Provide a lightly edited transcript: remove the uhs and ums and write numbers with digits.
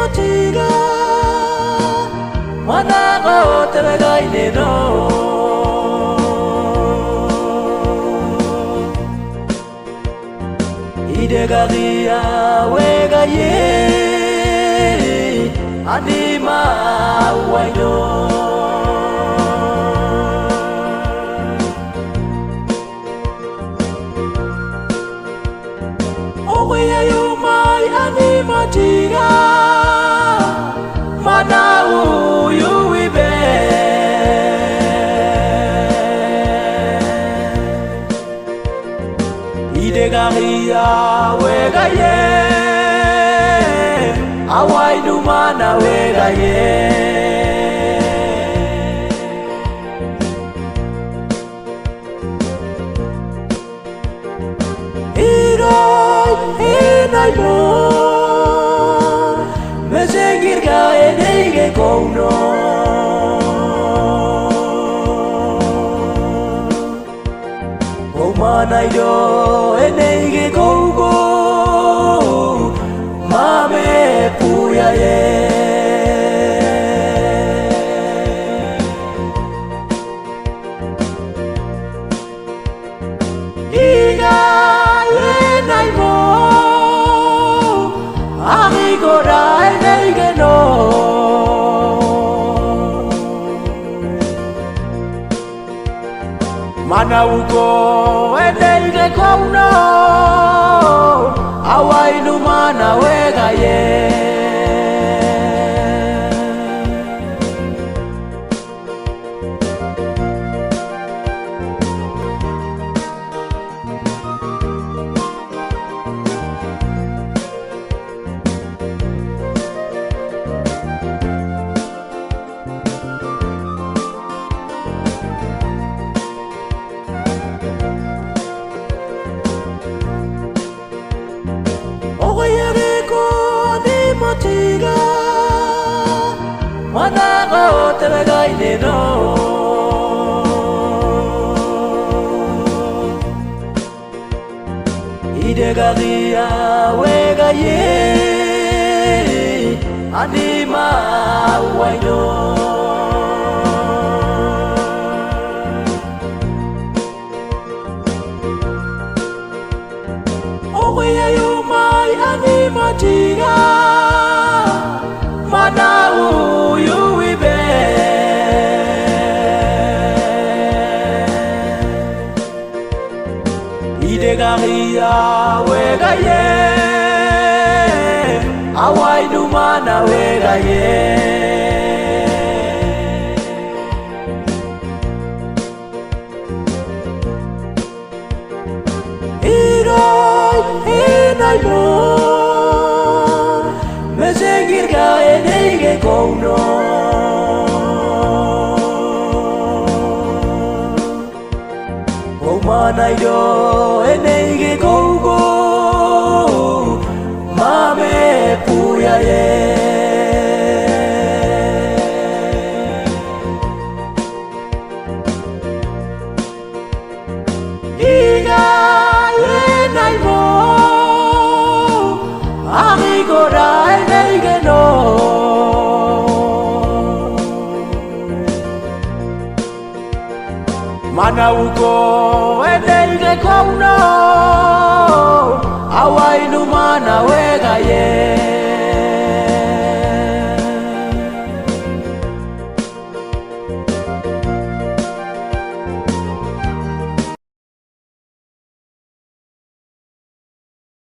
Tiga mana kau tergai leno ide gagia wega ye anima waino oh yeah you my anima tiga mana you wibe ide garia wega ye awai du mana wega ye irai enai mo mesegir ga enege kono omanai do enege kogo mame puya ye iga enai mo amigo dai nege no mana ugo enege kono awai nu mana wega ye Tiga mana kau tergai leno ide gagia wega ye anima waino oh yeah you my anima tiga mana you wibe ide garia wega ye awai du mana wega ye irai enai mo mesegir ga enege kono omanai do enege kogo mame puya ye iga enai mo amigo dai nege no mana ugo enege kono awai nu mana wega ye